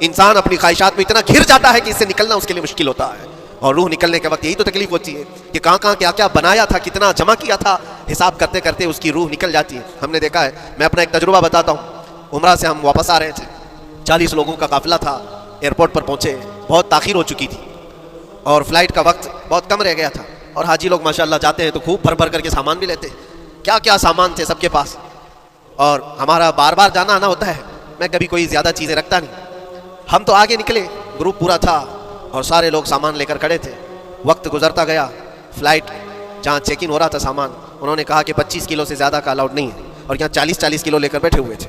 इंसान अपनी ख्वाहिशात में इतना घिर जाता है कि इससे निकलना उसके लिए मुश्किल होता है। और रूह निकलने के वक्त यही तो तकलीफ होती है कि कहाँ कहाँ क्या क्या बनाया था, कितना जमा किया था, हिसाब करते करते उसकी रूह निकल जाती है। हमने देखा है, मैं अपना एक तजुर्बा बताता हूँ। उम्रा से हम वापस आ रहे थे, 40 लोगों का काफिला था। एयरपोर्ट पर पहुँचे, बहुत ताखीर हो चुकी थी और फ्लाइट का वक्त बहुत कम रह गया था। और हाजी लोग माशाल्लाह जाते हैं तो खूब भर भर करके सामान भी लेते हैं। क्या क्या सामान थे सबके पास, और हमारा बार बार जाना आना होता है। मैं कभी कोई ज़्यादा चीज़ें रखता नहीं। हम तो आगे निकले, ग्रुप पूरा था और सारे लोग सामान लेकर खड़े थे। वक्त गुजरता गया, फ़्लाइट जहाँ चेक इन हो रहा था सामान, उन्होंने कहा कि 25 किलो से ज़्यादा का अलाउड नहीं है। और यहाँ 40-40 किलो लेकर बैठे हुए थे।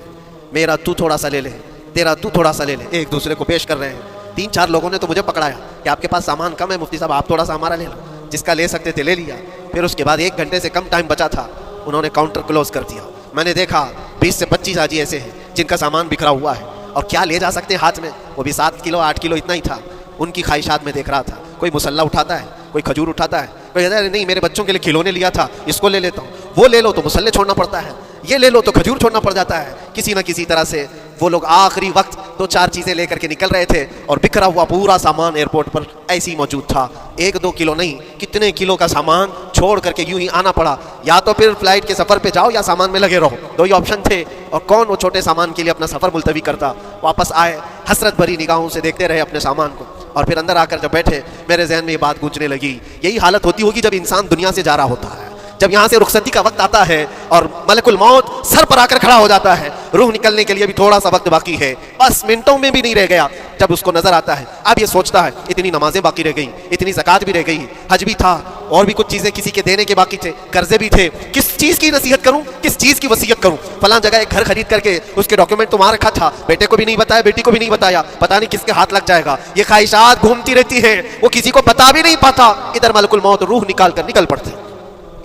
मेरा तू थोड़ा सा ले ले, तेरा तू थोड़ा सा ले ले, एक दूसरे को पेश कर रहे हैं। 3-4 लोगों ने तो मुझे पकड़ाया कि आपके पास सामान कम है मुफ्ती साहब, आप थोड़ा सा हमारा ले लो। जिसका ले सकते थे ले लिया। फिर उसके बाद 1 घंटे से कम टाइम बचा था, उन्होंने काउंटर क्लोज कर दिया। मैंने देखा 20 से 25 हाजी ऐसे हैं जिनका सामान बिखरा हुआ है और क्या ले जा सकते हैं हाथ में, वो भी 7 किलो 8 किलो इतना ही था। उनकी ख्वाहिशात में देख रहा था। कोई मुसल्ला उठाता है, कोई खजूर उठाता है, कोई कहता है नहीं मेरे बच्चों के लिए खिलौने लिया था, इसको ले लेता हूँ। वो ले लो तो मुसल्ले छोड़ना पड़ता है, ये ले लो तो खजूर छोड़ना पड़ जाता है। किसी न किसी तरह से वो लोग आखिरी वक्त 2-4 चीज़ें लेकर के निकल रहे थे और बिखरा हुआ पूरा सामान एयरपोर्ट पर ऐसे ही मौजूद था। 1-2 किलो नहीं, कितने किलो का सामान छोड़ करके यूं ही आना पड़ा। या तो फिर फ्लाइट के सफ़र पे जाओ या सामान में लगे रहो, 2 ही ऑप्शन थे। और कौन वो छोटे सामान के लिए अपना सफ़र मुलतवी करता। वापस आए, हसरत भरी निगाहों से देखते रहे अपने सामान को। और फिर अंदर आकर जब बैठे, मेरे जहन में ये बात गूंजने लगी, यही हालत होती होगी जब इंसान दुनिया से जा रहा होता है। जब यहाँ से रुखसती का वक्त आता है और मलकुल मौत सर पर आकर खड़ा हो जाता है, रूह निकलने के लिए भी थोड़ा सा वक्त बाकी है, बस मिनटों में भी नहीं रह गया। जब उसको नजर आता है, अब ये सोचता है इतनी नमाजें बाकी रह गई, इतनी ज़कात भी रह गई, हज भी था और भी कुछ चीज़ें किसी के देने के बाकी थे, कर्जे भी थे। किस चीज़ की नसीहत करूँ, किस चीज़ की वसीयत करूँ। फलां जगह एक घर खरीद करके उसके डॉक्यूमेंट तो वहाँ रखा था, बेटे को भी नहीं बताया, बेटी को भी नहीं बताया, पता नहीं किसके हाथ लग जाएगा। ये ख्वाहिशात घूमती रहती है, वो किसी को बता भी नहीं पाता। इधर मलकुल मौत रूह निकाल कर निकल पड़ते।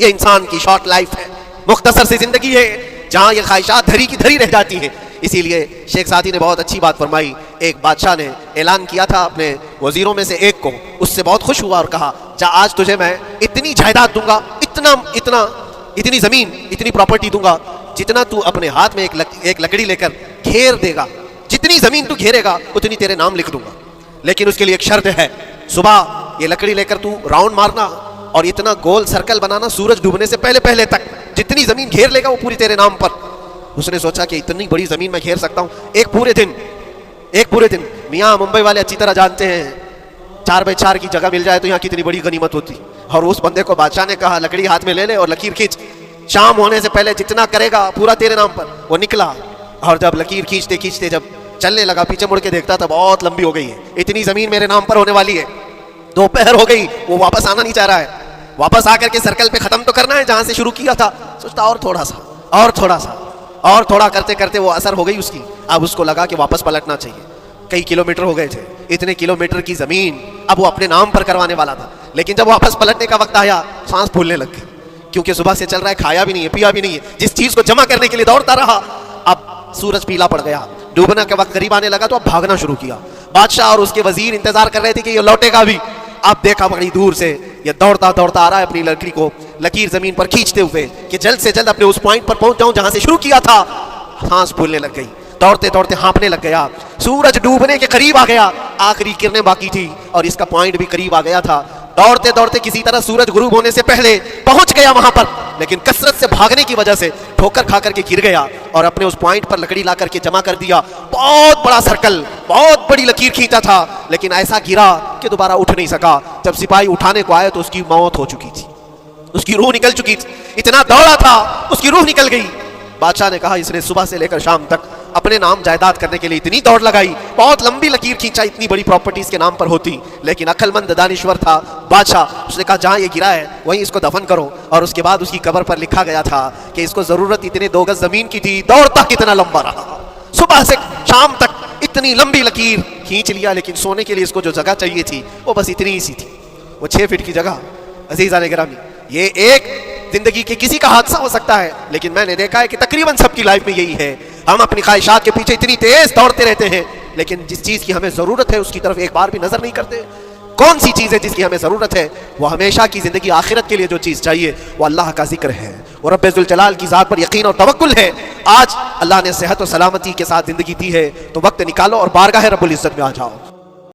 ये इंसान की शॉर्ट लाइफ है, मुख्तसर सी जिंदगी है जहाँ ये ख्वाहिशात धरी की धरी रह जाती हैं। इसीलिए शेख सादी ने बहुत अच्छी बात फरमाई। एक बादशाह ने ऐलान किया था अपने वजीरों में से एक को, उससे बहुत खुश हुआ और कहा जा आज तुझे मैं इतनी जायदाद दूंगा, इतनी ज़मीन, इतनी प्रॉपर्टी दूंगा जितना तू अपने हाथ में एक लकड़ी लेकर घेर देगा। जितनी ज़मीन तू घेरेगा उतनी तेरे नाम लिख दूंगा, लेकिन उसके लिए एक शर्त है। सुबह ये लकड़ी लेकर तू राउंड मारना और इतना गोल सर्कल बनाना सूरज डूबने से पहले पहले तक। जितनी ज़मीन घेर लेगा वो पूरी तेरे नाम पर। उसने सोचा कि इतनी बड़ी ज़मीन मैं घेर सकता हूँ एक पूरे दिन। मियाँ मुंबई वाले अच्छी तरह जानते हैं 4x4 की जगह मिल जाए तो यहाँ कितनी बड़ी गनीमत होती। और उस बंदे को बादशाह ने कहा लकड़ी हाथ में ले ले और लकीर खींच, शाम होने से पहले जितना करेगा पूरा तेरे नाम पर। वो निकला और जब लकीर खींचते खींचते जब चलने लगा, पीछे मुड़ के देखता था बहुत लंबी हो गई है, इतनी ज़मीन मेरे नाम पर होने वाली है। दोपहर हो गई, वो वापस आना नहीं चाह रहा है। वापस आकर के सर्कल पे खत्म तो करना है जहां से शुरू किया था। सोचता और थोड़ा करते करते वो असर हो गई उसकी। अब उसको लगा कि वापस पलटना चाहिए। कई किलोमीटर हो गए थे, इतने किलोमीटर की जमीन अब वो अपने नाम पर करवाने वाला था। लेकिन जब वापस पलटने का वक्त आया, सांस फूलने लग गई, क्योंकि सुबह से चल रहा है, खाया भी नहीं है, पिया भी नहीं है। जिस चीज को जमा करने के लिए दौड़ता रहा, अब सूरज पीला पड़ गया, डूबने का वक्त करीब आने लगा तो अब भागना शुरू किया। बादशाह और उसके वजीर इंतजार कर रहे थे कि ये लौटेगा भी। अब देखा बड़ी दूर से ये दौड़ता दौड़ता आ रहा है अपनी लकड़ी को लकीर जमीन पर खींचते हुए कि जल्द से जल्द अपने उस पॉइंट पर पहुंच जाऊं जहां से शुरू किया था। सांस फूलने लग गई, दौड़ते दौड़ते हाँफने लग गया। सूरज डूबने के करीब आ गया, आखिरी किरणें बाकी थी और इसका पॉइंट भी करीब आ गया था। दौड़ते दौड़ते किसी तरह सूरज गुरूब होने से पहले पहुंच गया वहां पर, लेकिन कसरत से भागने की वजह से ठोकर खा करके गिर गया और अपने उस पॉइंट पर लकड़ी ला करके जमा कर दिया। बहुत बड़ा सर्कल, बहुत बड़ी लकीर खींचा था, लेकिन ऐसा गिरा कि दोबारा उठ नहीं सका। जब सिपाही उठाने को आए तो उसकी मौत हो चुकी थी, उसकी रूह निकल चुकी थी। इतना दौड़ा था, उसकी रूह निकल गई। बादशाह ने कहा इसने सुबह से लेकर शाम तक अपने नाम जायदाद करने के लिए इतनी दौड़ लगाई, बहुत लंबी लकीर खींचा, इतनी बड़ी प्रॉपर्टीज के नाम पर होती, लेकिन अक्लमंद दानिश्वर था बादशाह। उसने कहा जहाँ ये गिरा है वहीं इसको दफन करो। और उसके बाद उसकी कब्र पर लिखा गया था कि इसको जरूरत इतने 2 गज जमीन की थी, दौड़ता कितना लंबा रहा। सुबह से शाम तक इतनी लंबी लकीर खींच लिया, लेकिन सोने के लिए इसको जो जगह चाहिए थी वो बस इतनी ही सी थी, वो 6 फीट की जगह। अजीज़ान गिरामी, ये एक जिंदगी के किसी का हादसा हो सकता है, लेकिन मैंने देखा है कि तकरीबन सबकी लाइफ में यही है। हम अपनी ख्वाहिशात के पीछे इतनी तेज दौड़ते रहते हैं, लेकिन जिस चीज़ की हमें ज़रूरत है उसकी तरफ एक बार भी नज़र नहीं करते। कौन सी चीज़ है जिसकी हमें ज़रूरत है? वो हमेशा की ज़िंदगी आखिरत के लिए जो चीज़ चाहिए वो अल्लाह का जिक्र है, वो रब्बे ज़ुल जलाल की ज़ात पर यकीन और तवक्कुल है। आज अल्लाह ने सेहत और सलामती के साथ ज़िंदगी दी है, तो वक्त निकालो और बारगाह रब्बुल इज़्ज़त में आ जाओ।